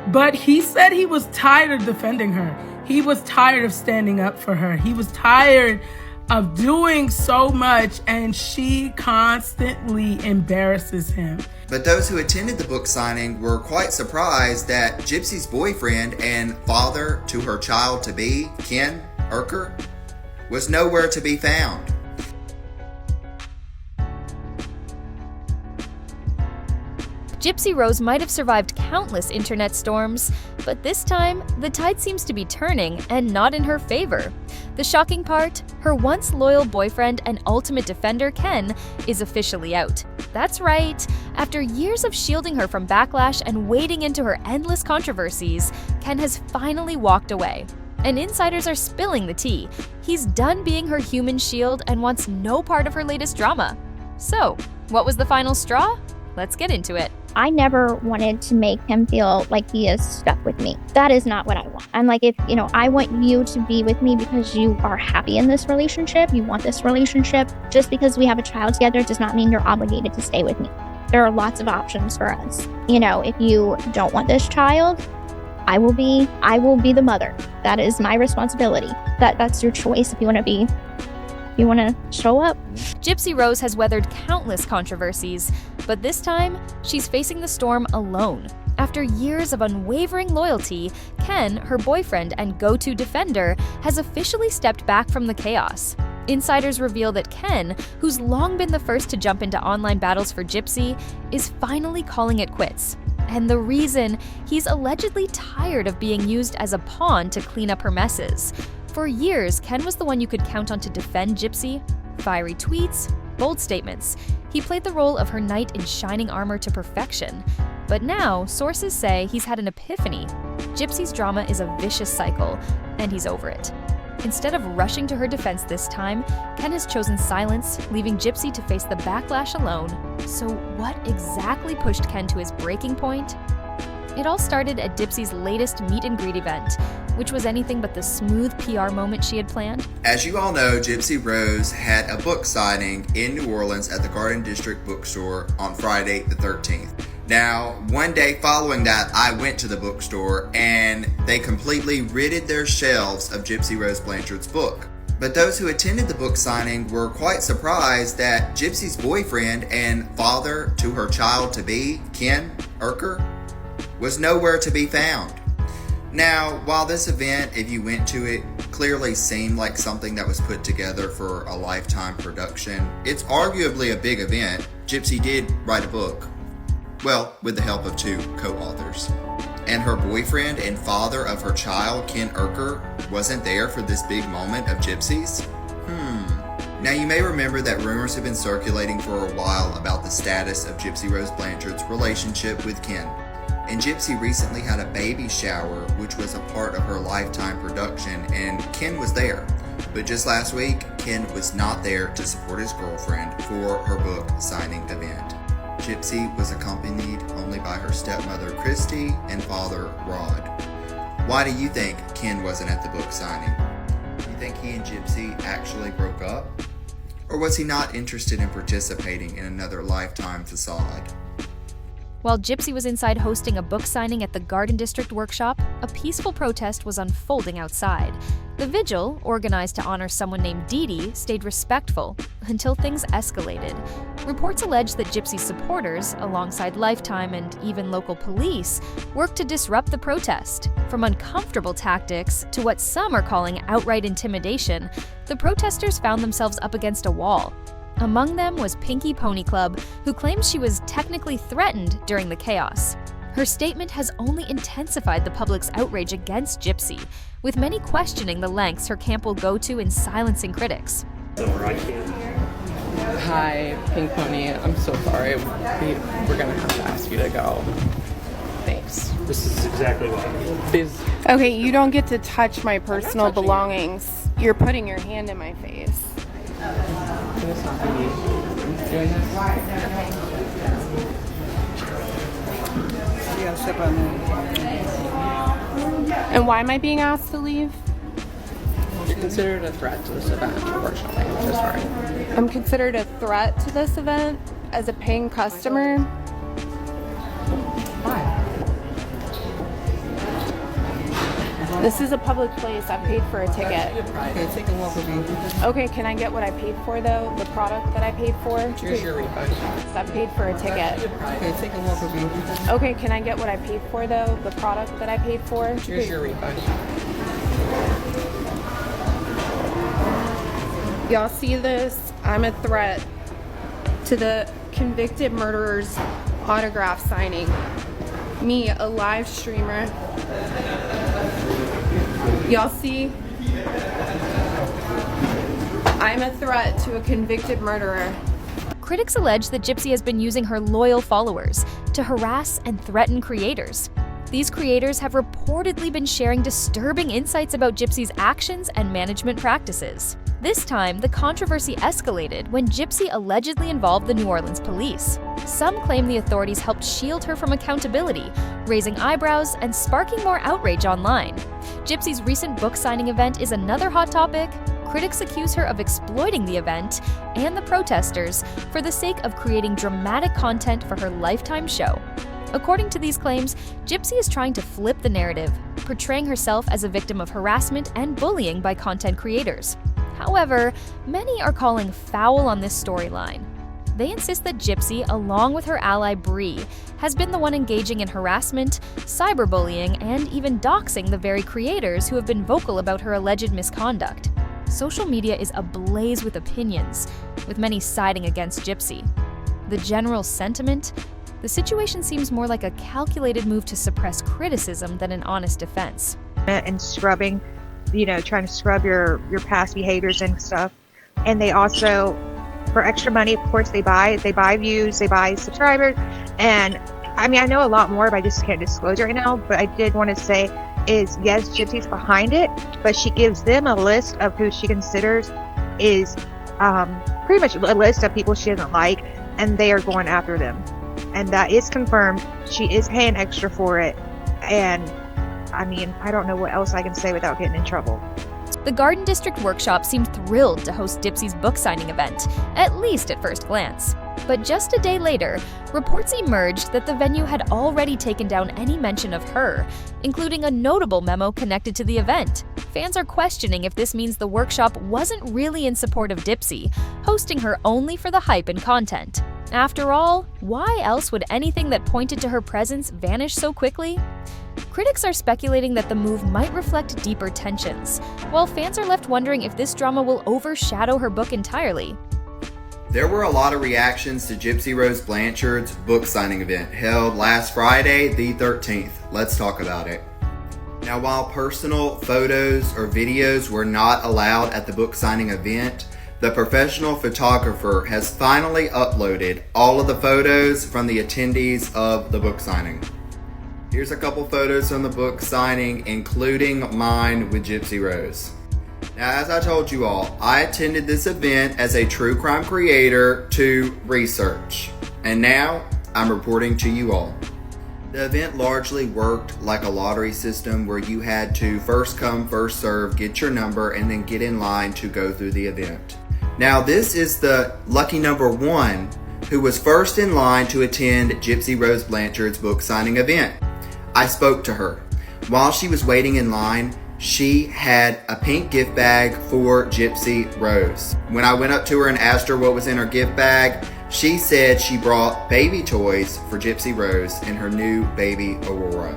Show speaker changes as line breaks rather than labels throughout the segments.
But he said he was tired of defending her. He was tired of standing up for her. He was tired of doing so much, and she constantly embarrasses him.
But those who attended the book signing were quite surprised that Gypsy's boyfriend and father to her child-to-be, Ken Urker, was nowhere to be found.
Gypsy Rose might have survived countless internet storms, but this time, the tide seems to be turning and not in her favor. The shocking part, her once loyal boyfriend and ultimate defender, Ken, is officially out. That's right, after years of shielding her from backlash and wading into her endless controversies, Ken has finally walked away. And insiders are spilling the tea. He's done being her human shield and wants no part of her latest drama. So, what was the final straw? Let's get into it.
I never wanted to make him feel like he is stuck with me. That is not what I want. I'm like, I want you to be with me because you are happy in this relationship. You want this relationship. Just because we have a child together does not mean you're obligated to stay with me. There are lots of options for us. If you don't want this child, I will be the mother. That is my responsibility. That's your choice if you want to show up.
Gypsy Rose has weathered countless controversies, but this time, she's facing the storm alone. After years of unwavering loyalty, Ken, her boyfriend and go-to defender, has officially stepped back from the chaos. Insiders reveal that Ken, who's long been the first to jump into online battles for Gypsy, is finally calling it quits. And the reason, he's allegedly tired of being used as a pawn to clean up her messes. For years, Ken was the one you could count on to defend Gypsy. Fiery tweets, bold statements. He played the role of her knight in shining armor to perfection. But now, sources say he's had an epiphany. Gypsy's drama is a vicious cycle, and he's over it. Instead of rushing to her defense this time, Ken has chosen silence, leaving Gypsy to face the backlash alone. So what exactly pushed Ken to his breaking point? It all started at Gypsy's latest meet and greet event, which was anything but the smooth PR moment she had planned.
As you all know, Gypsy Rose had a book signing in New Orleans at the Garden District bookstore on Friday the 13th. Now, one day following that, I went to the bookstore and they completely ridded their shelves of Gypsy Rose Blanchard's book. But those who attended the book signing were quite surprised that Gypsy's boyfriend and father to her child-to-be, Ken Urker, was nowhere to be found. Now, while this event, if you went to it, clearly seemed like something that was put together for a lifetime production, it's arguably a big event. Gypsy did write a book. Well, with the help of two co-authors. And her boyfriend and father of her child, Ken Urker, wasn't there for this big moment of Gypsy's? Now you may remember that rumors have been circulating for a while about the status of Gypsy Rose Blanchard's relationship with Ken. And Gypsy recently had a baby shower, which was a part of her lifetime production, and Ken was there. But just last week, Ken was not there to support his girlfriend for her book signing event. Gypsy was accompanied only by her stepmother, Christy, and father, Rod. Why do you think Ken wasn't at the book signing? You think he and Gypsy actually broke up? Or was he not interested in participating in another lifetime facade?
While Gypsy was inside hosting a book signing at the Garden District workshop, a peaceful protest was unfolding outside. The vigil, organized to honor someone named Dee Dee, stayed respectful until things escalated. Reports allege that Gypsy's supporters, alongside Lifetime and even local police, worked to disrupt the protest. From uncomfortable tactics to what some are calling outright intimidation, the protesters found themselves up against a wall. Among them was Pinky Pony Club, who claims she was technically threatened during the chaos. Her statement has only intensified the public's outrage against Gypsy, with many questioning the lengths her camp will go to in silencing critics.
Hi, Pink Pony. I'm so sorry. We're gonna have to ask you to go. Thanks.
This is exactly what
Okay, you don't get to touch my personal belongings. You're putting your hand in my face.
Can this not be doing this?
You gotta step on there.
And why am I being asked to leave?
You're considered a threat to this event, unfortunately. I'm so sorry.
I'm considered a threat to this event as a paying customer.
Why?
This is a public place. I paid for a ticket.
Okay, take a walk with me.
Okay, can I get what I paid for though? The product that I paid for?
Here's your refund.
I paid for a ticket.
Okay, take a walk with me.
Okay, can I get what I paid for though? The product that I paid for?
Here's your refund.
Y'all see this? I'm a threat to the convicted murderer's autograph signing. Me, a live streamer. Y'all see? I'm a threat to a convicted murderer.
Critics allege that Gypsy has been using her loyal followers to harass and threaten creators. These creators have reportedly been sharing disturbing insights about Gypsy's actions and management practices. This time, the controversy escalated when Gypsy allegedly involved the New Orleans police. Some claim the authorities helped shield her from accountability, raising eyebrows and sparking more outrage online. Gypsy's recent book signing event is another hot topic. Critics accuse her of exploiting the event and the protesters for the sake of creating dramatic content for her Lifetime show. According to these claims, Gypsy is trying to flip the narrative, portraying herself as a victim of harassment and bullying by content creators. However, many are calling foul on this storyline. They insist that Gypsy, along with her ally Bree, has been the one engaging in harassment, cyberbullying, and even doxing the very creators who have been vocal about her alleged misconduct. Social media is ablaze with opinions, with many siding against Gypsy. The general sentiment? The situation seems more like a calculated move to suppress criticism than an honest defense.
And scrubbing, trying to scrub your past behaviors and stuff. And they also, for extra money, of course, they buy views, they buy subscribers. And I mean, I know a lot more, but I just can't disclose right now. But I did want to say is, yes, Gypsy's behind it, but she gives them a list of who she considers is pretty much a list of people she doesn't like, and they are going after them. And that is confirmed. She is paying extra for it. And I mean, I don't know what else I can say without getting in trouble.
The Garden District Workshop seemed thrilled to host Gypsy's book signing event, at least at first glance. But just a day later, reports emerged that the venue had already taken down any mention of her, including a notable memo connected to the event. Fans are questioning if this means the workshop wasn't really in support of Gypsy, hosting her only for the hype and content. After all, why else would anything that pointed to her presence vanish so quickly? Critics are speculating that the move might reflect deeper tensions, while fans are left wondering if this drama will overshadow her book entirely.
There were a lot of reactions to Gypsy Rose Blanchard's book signing event held last Friday, the 13th. Let's talk about it. Now, while personal photos or videos were not allowed at the book signing event, the professional photographer has finally uploaded all of the photos from the attendees of the book signing. Here's a couple photos from the book signing, including mine with Gypsy Rose. Now, as I told you all, I attended this event as a true crime creator to research, and now I'm reporting to you all. The event largely worked like a lottery system where you had to first come, first serve, get your number, and then get in line to go through the event. Now, this is the lucky number one who was first in line to attend Gypsy Rose Blanchard's book signing event. I spoke to her. While she was waiting in line, she had a pink gift bag for Gypsy Rose. When I went up to her and asked her what was in her gift bag, she said she brought baby toys for Gypsy Rose and her new baby Aurora.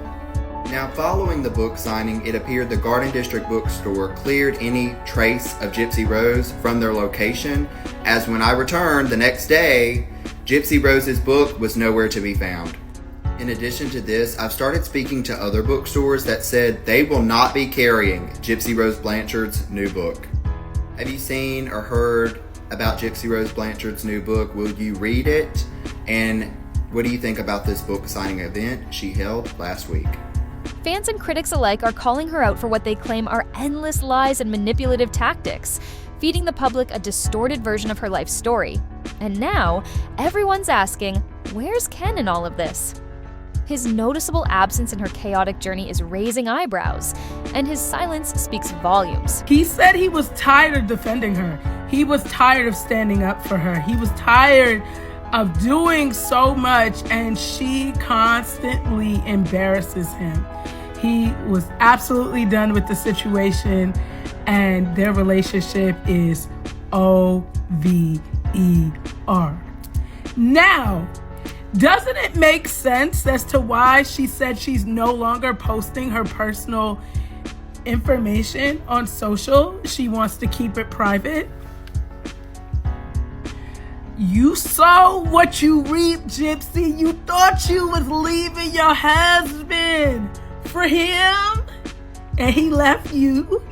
Now, following the book signing, it appeared the Garden District bookstore cleared any trace of Gypsy Rose from their location, as when I returned the next day, Gypsy Rose's book was nowhere to be found. In addition to this, I've started speaking to other bookstores that said they will not be carrying Gypsy Rose Blanchard's new book. Have you seen or heard about Gypsy Rose Blanchard's new book? Will you read it? And what do you think about this book signing event she held last week?
Fans and critics alike are calling her out for what they claim are endless lies and manipulative tactics, feeding the public a distorted version of her life story. And now, everyone's asking, where's Ken in all of this? His noticeable absence in her chaotic journey is raising eyebrows, and his silence speaks volumes.
He said he was tired of defending her. He was tired of standing up for her. He was tired of doing so much, and she constantly embarrasses him. He was absolutely done with the situation, and their relationship is OVER. Now, doesn't it make sense as to why she said she's no longer posting her personal information on social? She wants to keep it private. You saw what you reaped, Gypsy. You thought you was leaving your husband for him, and he left you.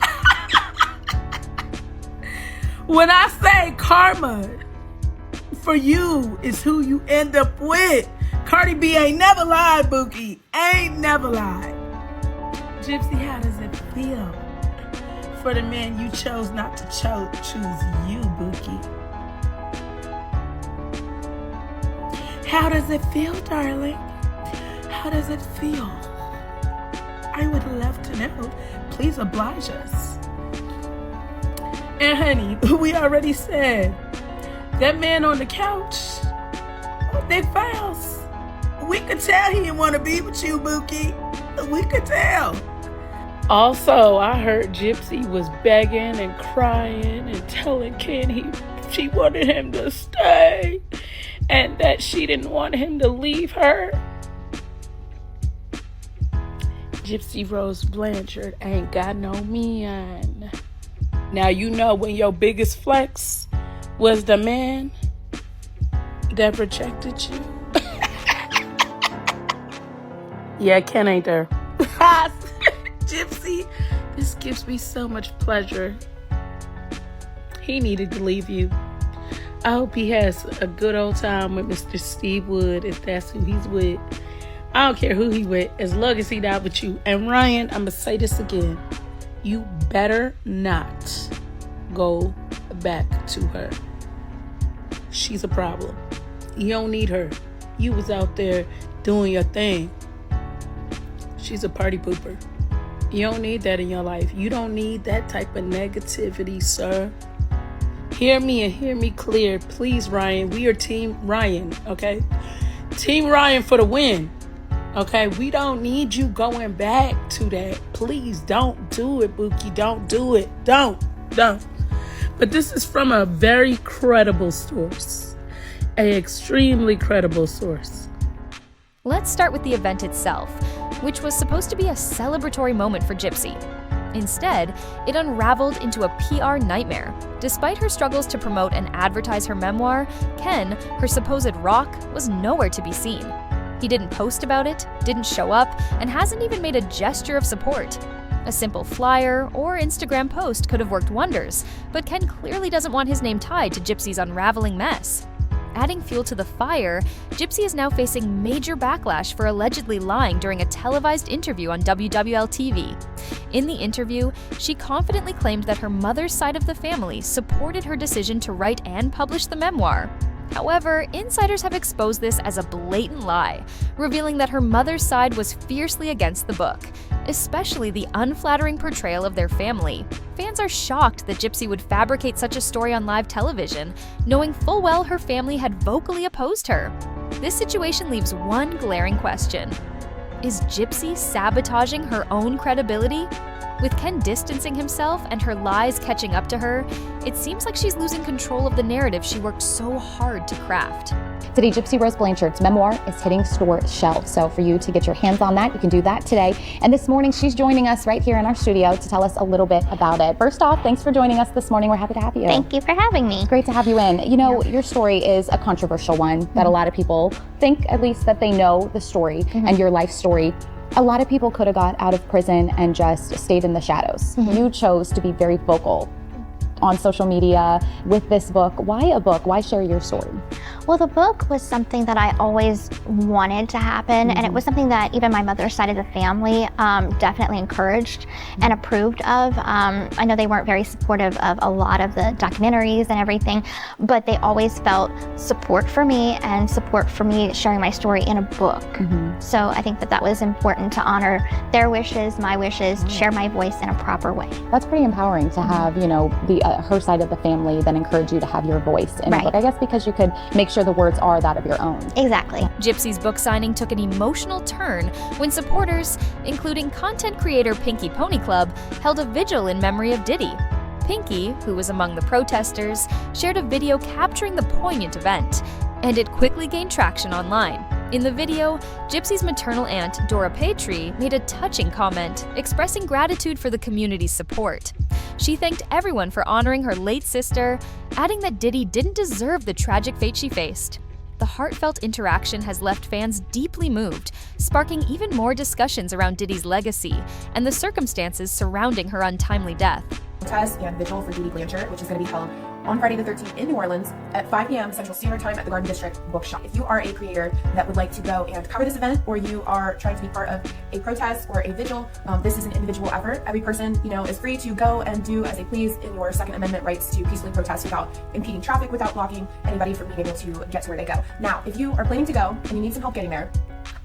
When I say karma for you is who you end up with. Cardi B ain't never lied, Bookie. Ain't never lied. Gypsy, how does it feel for the man you chose not to choose you, Bookie? How does it feel, darling? How does it feel? I would love to know. Please oblige us. And honey, we already said that man on the couch, Big Files, we could tell he didn't want to be with you, Bookie. We could tell. Also, I heard Gypsy was begging and crying and telling Ken she wanted him to stay and that she didn't want him to leave her. Gypsy Rose Blanchard ain't got no man. Now you know when your biggest flex was the man that rejected you. Yeah, Ken ain't there. Gypsy, this gives me so much pleasure. He needed to leave you. I hope he has a good old time with Mr. Steve Wood, if that's who he's with. I don't care who he with, as long as he not with you. And Ryan, I'm going to say this again. You better not go back to her. She's a problem. You don't need her. You was out there doing your thing. She's a party pooper. You don't need that in your life. You don't need that type of negativity, sir. Hear me and hear me clear. Please, Ryan. We are Team Ryan, okay? Team Ryan for the win. Okay, we don't need you going back to that. Please don't do it, Bookie. Don't do it. Don't. But this is from a very credible source. An extremely credible source.
Let's start with the event itself, which was supposed to be a celebratory moment for Gypsy. Instead, it unraveled into a PR nightmare. Despite her struggles to promote and advertise her memoir, Ken, her supposed rock, was nowhere to be seen. He didn't post about it, didn't show up, and hasn't even made a gesture of support. A simple flyer or Instagram post could have worked wonders, but Ken clearly doesn't want his name tied to Gypsy's unraveling mess. Adding fuel to the fire, Gypsy is now facing major backlash for allegedly lying during a televised interview on WWL-TV. In the interview, she confidently claimed that her mother's side of the family supported her decision to write and publish the memoir. However, insiders have exposed this as a blatant lie, revealing that her mother's side was fiercely against the book, especially the unflattering portrayal of their family. Fans are shocked that Gypsy would fabricate such a story on live television, knowing full well her family had vocally opposed her. This situation leaves one glaring question. Is Gypsy sabotaging her own credibility? With Ken distancing himself and her lies catching up to her, it seems like she's losing control of the narrative she worked so hard to craft.
Today, Gypsy Rose Blanchard's memoir is hitting store shelves. So for you to get your hands on that, you can do that today. And this morning, she's joining us right here in our studio to tell us a little bit about it. First off, thanks for joining us this morning. We're happy to have you.
Thank you for having me.
It's great to have you in. You know, your story is a controversial one that a lot of people think, at least, that they know the story and your life story. A lot of people could have got out of prison and just stayed in the shadows. You chose to be very vocal on social media with this book. Why a book? Why share your story?
Well, the book was something that I always wanted to happen, and it was something that even my mother's side of the family definitely encouraged and approved of. I know they weren't very supportive of a lot of the documentaries and everything, but they always felt support for me and support for me sharing my story in a book. So I think that that was important to honor their wishes, my wishes, share my voice in a proper way.
That's pretty empowering to have, you know, the her side of the family then encourage you to have your voice in the book. I guess because you could make sure sure the words are that of your own.
Exactly.
Gypsy's book signing took an emotional turn when supporters, including content creator Pinky Pony Club, held a vigil in memory of Diddy. Pinky, who was among the protesters, shared a video capturing the poignant event, and it quickly gained traction online. In the video, Gypsy's maternal aunt, Dora Patry, made a touching comment expressing gratitude for the community's support. She thanked everyone for honoring her late sister, adding that Diddy didn't deserve the tragic fate she faced. The heartfelt interaction has left fans deeply moved, sparking even more discussions around Diddy's legacy and the circumstances surrounding her untimely death.
Protest and vigil for Dee Blanchard, which is going to be held on Friday the 13th in New Orleans at 5 p.m. Central Standard Time at the Garden District Bookshop. If you are a creator that would like to go and cover this event, or you are trying to be part of a protest or a vigil, this is an individual effort. Every person, is free to go and do as they please in your Second Amendment rights to peacefully protest without impeding traffic, without blocking anybody from being able to get to where they go. Now, if you are planning to go and you need some help getting there,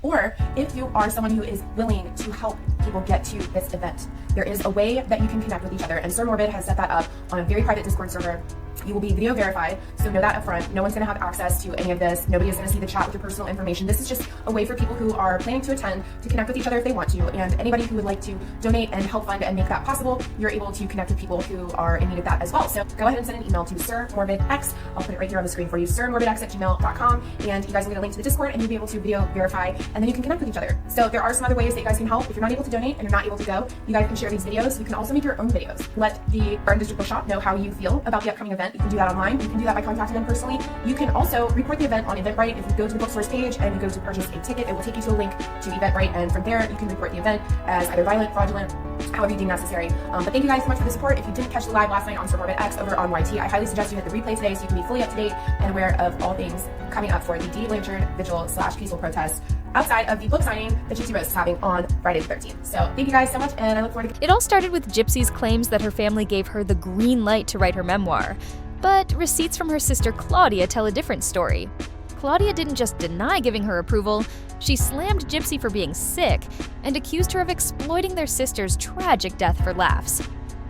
or if you are someone who is willing to help people get to this event, there is a way that you can connect with each other, and Sir Morbid has set that up on a very private Discord server. You will be video verified, so know that up front. No one's going to have access to any of this. Nobody is going to see the chat with your personal information. This is just a way for people who are planning to attend to connect with each other if they want to, and anybody who would like to donate and help fund and make that possible, you're able to connect with people who are in need of that as well. So go ahead and send an email to SirMorbidX. I'll put it right here on the screen for you, sirmorbidx@gmail.com, and you guys will get a link to the Discord, and you'll be able to video verify, and then you can connect with each other. So there are some other ways that you guys can help. If you're not able to donate and you're not able to go, you guys can share these videos. You can also make your own videos. Let the Garden District Bookshop know how you feel about the upcoming event. You can do that online. You can do that by contacting them personally. You can also report the event on Eventbrite. If you go to the bookstore's page and you go to purchase a ticket, it will take you to a link to Eventbrite, and from there you can report the event as either violent, fraudulent, however you deem necessary. But thank you guys so much for the support. If you didn't catch the live last night on Sir Morbid X over on YT, I highly suggest you hit the replay today so you can be fully up to date and aware of all things coming up for the Dee Blanchard vigil / peaceful protest outside of the book signing that Gypsy Rose is having on Friday the 13th. So thank you guys so much, and I look forward to...
It all started with Gypsy's claims that her family gave her the green light to write her memoir. But receipts from her sister Claudia tell a different story. Claudia didn't just deny giving her approval, she slammed Gypsy for being sick and accused her of exploiting their sister's tragic death for laughs.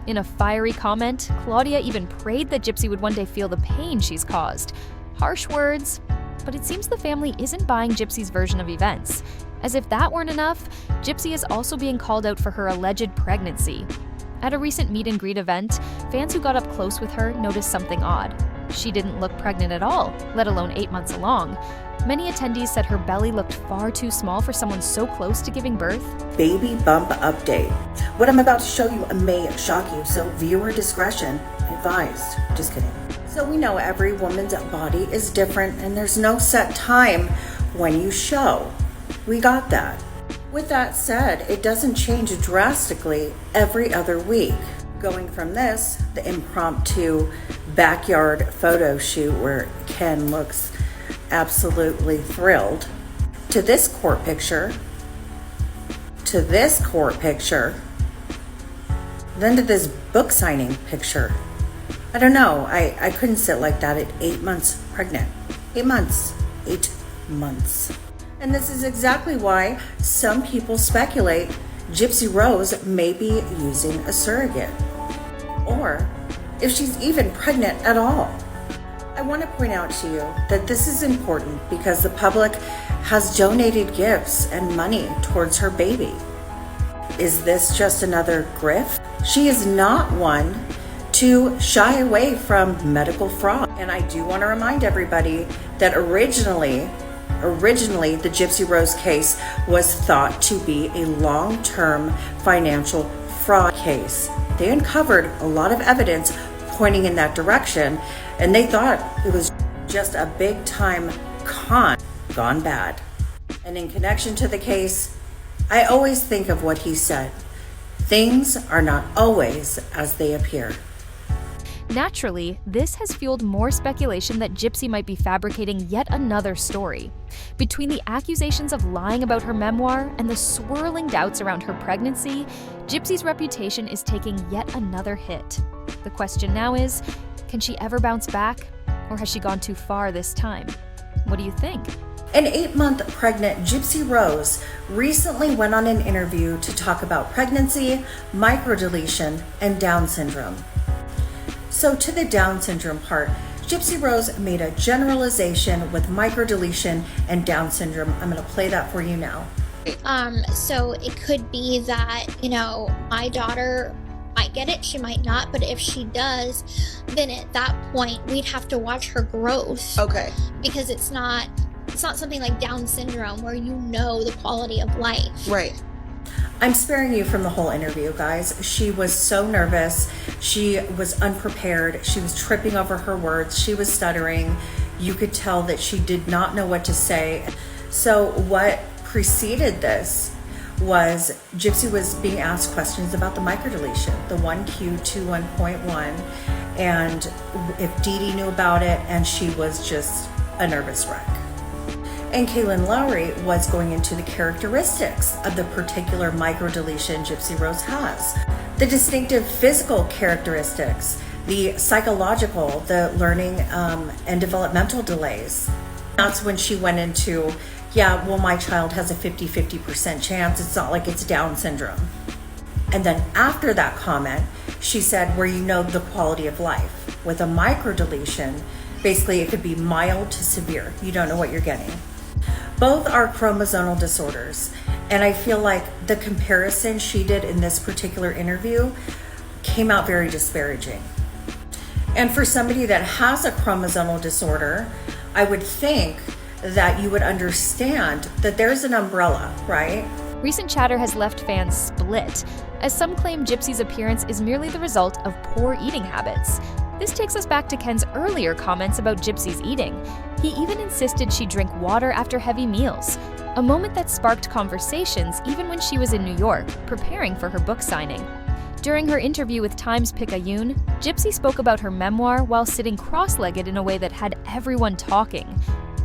In a fiery comment, Claudia even prayed that Gypsy would one day feel the pain she's caused. Harsh words, but it seems the family isn't buying Gypsy's version of events. As if that weren't enough, Gypsy is also being called out for her alleged pregnancy. At a recent meet and greet event, fans who got up close with her noticed something odd. She didn't look pregnant at all, let alone 8 months along. Many attendees said her belly looked far too small for someone so close to giving birth.
Baby bump update. What I'm about to show you may shock you, so viewer discretion advised. Just kidding. So we know every woman's body is different and there's no set time when you show. We got that. With that said, it doesn't change drastically every other week. Going from this, the impromptu backyard photo shoot where Ken looks absolutely thrilled, to this court picture, then to this book signing picture. I don't know, I couldn't sit like that at 8 months pregnant. 8 months. 8 months. And this is exactly why some people speculate Gypsy Rose may be using a surrogate, or if she's even pregnant at all. I want to point out to you that this is important because the public has donated gifts and money towards her baby. Is this just another grift? She is not one to shy away from medical fraud. And I do want to remind everybody that originally the Gypsy Rose case was thought to be a long-term financial fraud case. They uncovered a lot of evidence pointing in that direction, and they thought it was just a big-time con gone bad. And in connection to the case, I always think of what he said. Things are not always as they appear.
Naturally, this has fueled more speculation that Gypsy might be fabricating yet another story. Between the accusations of lying about her memoir and the swirling doubts around her pregnancy, Gypsy's reputation is taking yet another hit. The question now is, can she ever bounce back? Or has she gone too far this time? What do you think?
An 8-month pregnant Gypsy Rose recently went on an interview to talk about pregnancy, microdeletion, and Down syndrome. So to the Down syndrome part, Gypsy Rose made a generalization with microdeletion and Down syndrome. I'm going to play that for you now.
So it could be that, my daughter might get it, she might not, but if she does, then at that point we'd have to watch her growth.
Okay.
Because it's not something like Down syndrome where the quality of life.
Right.
I'm sparing you from the whole interview, guys. She was so nervous. She was unprepared. She was tripping over her words. She was stuttering. You could tell that she did not know what to say. So what preceded this was Gypsy was being asked questions about the microdeletion, the 1Q21.1, and if Dee Dee knew about it, and she was just a nervous wreck. And Kaylin Lowry was going into the characteristics of the particular microdeletion Gypsy Rose has. The distinctive physical characteristics, the psychological, the learning and developmental delays. That's when she went into, my child has a 50% chance. It's not like it's Down syndrome. And then after that comment, she said, where the quality of life. With a microdeletion, basically it could be mild to severe. You don't know what you're getting. Both are chromosomal disorders, and I feel like the comparison she did in this particular interview came out very disparaging. And for somebody that has a chromosomal disorder, I would think that you would understand that there's an umbrella, right?
Recent chatter has left fans split, as some claim Gypsy's appearance is merely the result of poor eating habits. This takes us back to Ken's earlier comments about Gypsy's eating. He even insisted she drink water after heavy meals, a moment that sparked conversations even when she was in New York, preparing for her book signing. During her interview with Times Picayune, Gypsy spoke about her memoir while sitting cross-legged in a way that had everyone talking.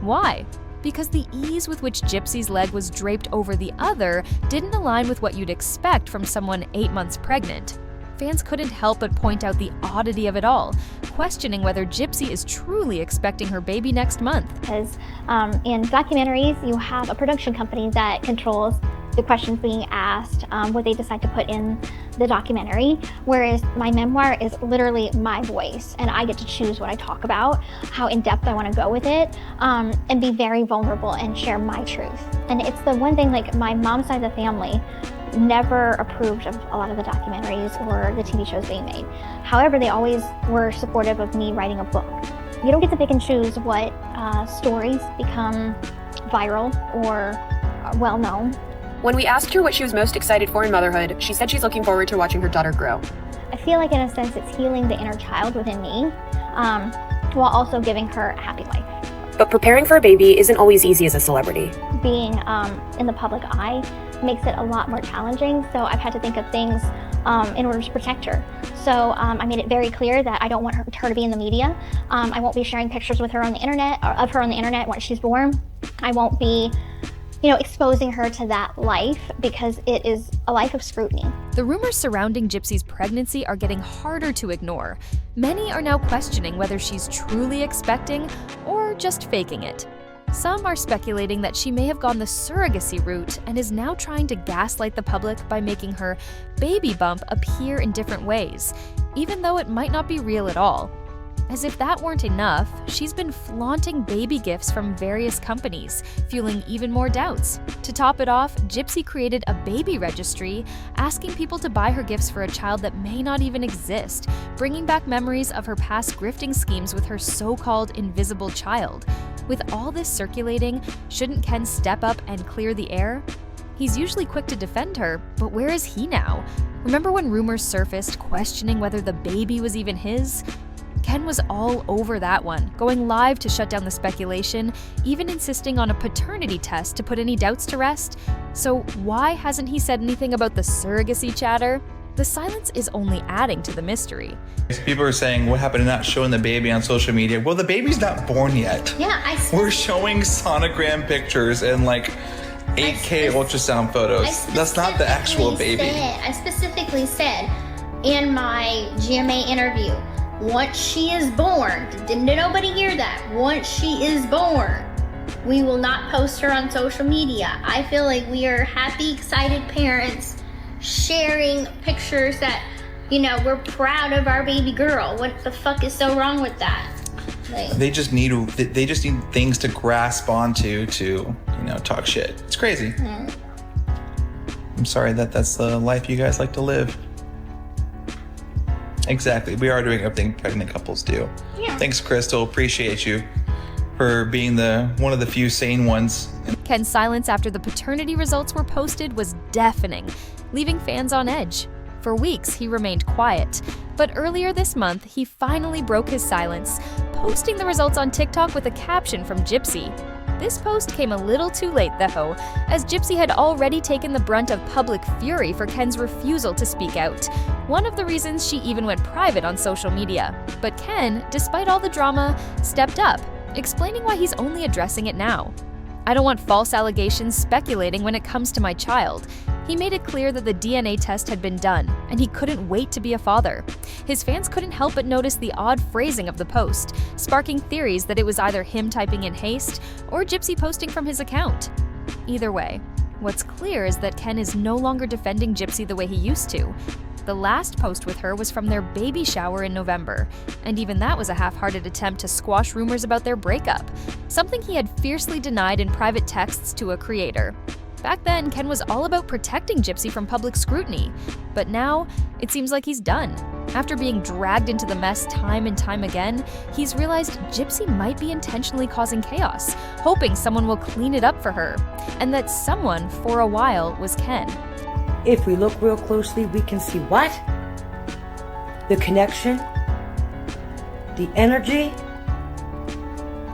Why? Because the ease with which Gypsy's leg was draped over the other didn't align with what you'd expect from someone 8 months pregnant. Fans couldn't help but point out the oddity of it all, questioning whether Gypsy is truly expecting her baby next month.
Because in documentaries, you have a production company that controls the questions being asked, what they decide to put in the documentary, whereas my memoir is literally my voice, and I get to choose what I talk about, how in depth I want to go with it, and be very vulnerable and share my truth. And it's the one thing, like, my mom's side of the family never approved of a lot of the documentaries or the TV shows being made. However, they always were supportive of me writing a book. You don't get to pick and choose what stories become viral or well-known.
When we asked her what she was most excited for in motherhood, she said she's looking forward to watching her daughter grow.
I feel like in a sense it's healing the inner child within me, while also giving her a happy life.
But preparing for a baby isn't always easy as a celebrity.
Being in the public eye makes it a lot more challenging, so I've had to think of things in order to protect her. So I made it very clear that I don't want her to be in the media. I won't be sharing pictures with her on the internet, or of her on the internet once she's born. I won't be exposing her to that life, because it is a life of scrutiny.
The rumors surrounding Gypsy's pregnancy are getting harder to ignore. Many are now questioning whether she's truly expecting or just faking it. Some are speculating that she may have gone the surrogacy route and is now trying to gaslight the public by making her baby bump appear in different ways, even though it might not be real at all. As if that weren't enough, she's been flaunting baby gifts from various companies, fueling even more doubts. To top it off, Gypsy created a baby registry, asking people to buy her gifts for a child that may not even exist, bringing back memories of her past grifting schemes with her so-called invisible child. With all this circulating, shouldn't Ken step up and clear the air? He's usually quick to defend her, but where is he now? Remember when rumors surfaced questioning whether the baby was even his? Ken was all over that one, going live to shut down the speculation, even insisting on a paternity test to put any doubts to rest. So why hasn't he said anything about the surrogacy chatter? The silence is only adding to the mystery.
People are saying, what happened to not showing the baby on social media? Well, the baby's not born yet.
Yeah,
We're showing sonogram pictures and 8K ultrasound photos. That's not the actual baby.
I specifically said in my GMA interview, once she is born, didn't nobody hear that? Once she is born, we will not post her on social media. I feel like we are happy, excited parents sharing pictures that, we're proud of our baby girl. What the fuck is so wrong with that?
They just need things to grasp onto to, talk shit. It's crazy. I'm sorry that's the life you guys like to live. Exactly. We are doing everything pregnant couples do.
Yeah.
Thanks, Crystal. Appreciate you for being one of the few sane ones.
Ken's silence after the paternity results were posted was deafening, leaving fans on edge. For weeks, he remained quiet. But earlier this month, he finally broke his silence, posting the results on TikTok with a caption from Gypsy. This post came a little too late, though, as Gypsy had already taken the brunt of public fury for Ken's refusal to speak out, one of the reasons she even went private on social media. But Ken, despite all the drama, stepped up, explaining why he's only addressing it now. "I don't want false allegations speculating when it comes to my child." He made it clear that the DNA test had been done, and he couldn't wait to be a father. His fans couldn't help but notice the odd phrasing of the post, sparking theories that it was either him typing in haste or Gypsy posting from his account. Either way, what's clear is that Ken is no longer defending Gypsy the way he used to. The last post with her was from their baby shower in November, and even that was a half-hearted attempt to squash rumors about their breakup, something he had fiercely denied in private texts to a creator. Back then, Ken was all about protecting Gypsy from public scrutiny, but now it seems like he's done. After being dragged into the mess time and time again, he's realized Gypsy might be intentionally causing chaos, hoping someone will clean it up for her, and that someone, for a while, was Ken.
If we look real closely, we can see what? The connection? The energy?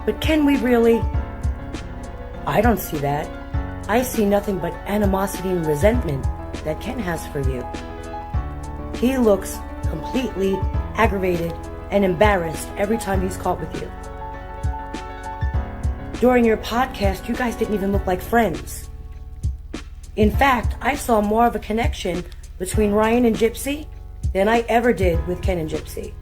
But can we really? I don't see that. I see nothing but animosity and resentment that Ken has for you. He looks completely aggravated and embarrassed every time he's caught with you. During your podcast, you guys didn't even look like friends. In fact, I saw more of a connection between Ryan and Gypsy than I ever did with Ken and Gypsy.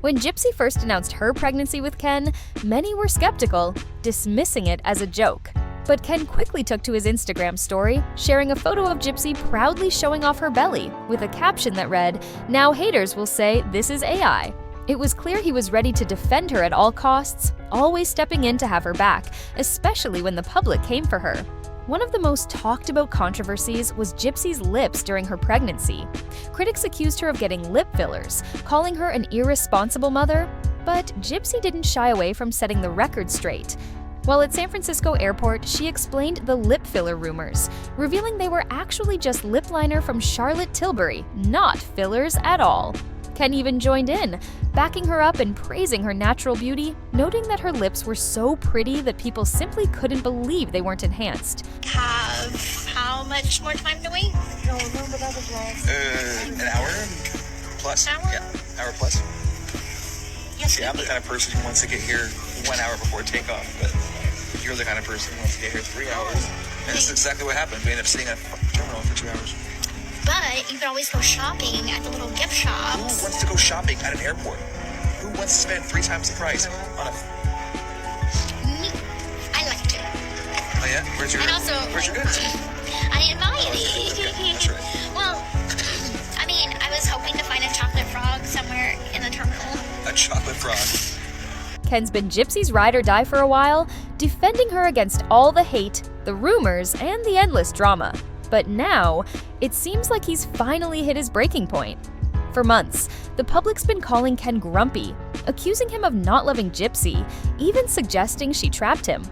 When Gypsy first announced her pregnancy with Ken, many were skeptical, dismissing it as a joke. But Ken quickly took to his Instagram story, sharing a photo of Gypsy proudly showing off her belly, with a caption that read, "Now haters will say this is AI." It was clear he was ready to defend her at all costs, always stepping in to have her back, especially when the public came for her. One of the most talked about controversies was Gypsy's lips during her pregnancy. Critics accused her of getting lip fillers, calling her an irresponsible mother, but Gypsy didn't shy away from setting the record straight. While at San Francisco Airport, she explained the lip filler rumors, revealing they were actually just lip liner from Charlotte Tilbury, not fillers at all. Ken even joined in, backing her up and praising her natural beauty, noting that her lips were so pretty that people simply couldn't believe they weren't enhanced.
How much more time do we?
An hour plus.
Hour?
Yeah, hour plus.
Yes,
I'm the kind of person who wants to get here 1 hour before takeoff, but you're the kind of person who wants to get here 3 hours. And that's exactly what happened. We ended up sitting at a terminal for 2 hours.
But you can always go shopping at the little gift shops.
Who wants to go shopping at an airport? Who wants to spend 3 times the price on a...
Me. I like to.
Oh yeah? Where's your goods?
I didn't buy any.
That's right.
Well, I mean, I was hoping to find a chocolate frog somewhere in the terminal.
A chocolate frog.
Ken's been Gypsy's ride or die for a while, defending her against all the hate, the rumors, and the endless drama. But now, it seems like he's finally hit his breaking point. For months, the public's been calling Ken grumpy, accusing him of not loving Gypsy, even suggesting she trapped him.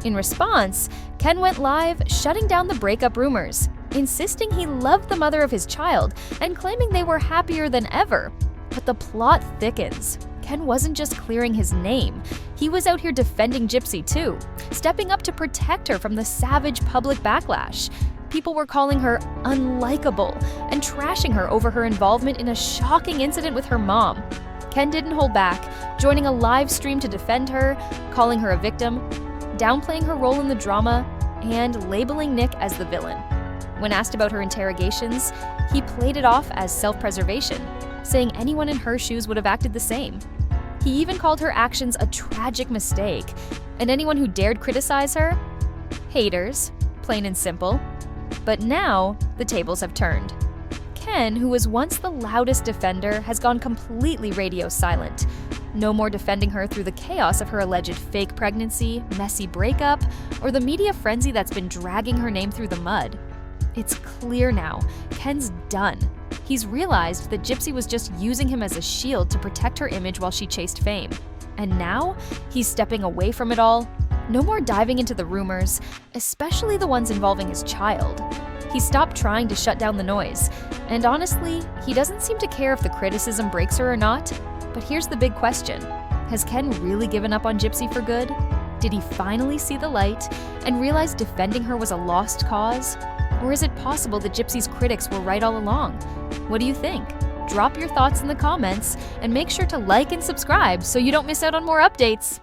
In response, Ken went live, shutting down the breakup rumors, insisting he loved the mother of his child, and claiming they were happier than ever. But the plot thickens. Ken wasn't just clearing his name. He was out here defending Gypsy too, stepping up to protect her from the savage public backlash. People were calling her unlikable and trashing her over her involvement in a shocking incident with her mom. Ken didn't hold back, joining a live stream to defend her, calling her a victim, downplaying her role in the drama, and labeling Nick as the villain. When asked about her interrogations, he played it off as self-preservation, saying anyone in her shoes would have acted the same. He even called her actions a tragic mistake, and anyone who dared criticize her? Haters, plain and simple. But now, the tables have turned. Ken, who was once the loudest defender, has gone completely radio silent. No more defending her through the chaos of her alleged fake pregnancy, messy breakup, or the media frenzy that's been dragging her name through the mud. It's clear now, Ken's done. He's realized that Gypsy was just using him as a shield to protect her image while she chased fame. And now, he's stepping away from it all. No more diving into the rumors, especially the ones involving his child. He stopped trying to shut down the noise. And honestly, he doesn't seem to care if the criticism breaks her or not. But here's the big question. Has Ken really given up on Gypsy for good? Did he finally see the light and realize defending her was a lost cause? Or is it possible that Gypsy's critics were right all along? What do you think? Drop your thoughts in the comments and make sure to like and subscribe so you don't miss out on more updates.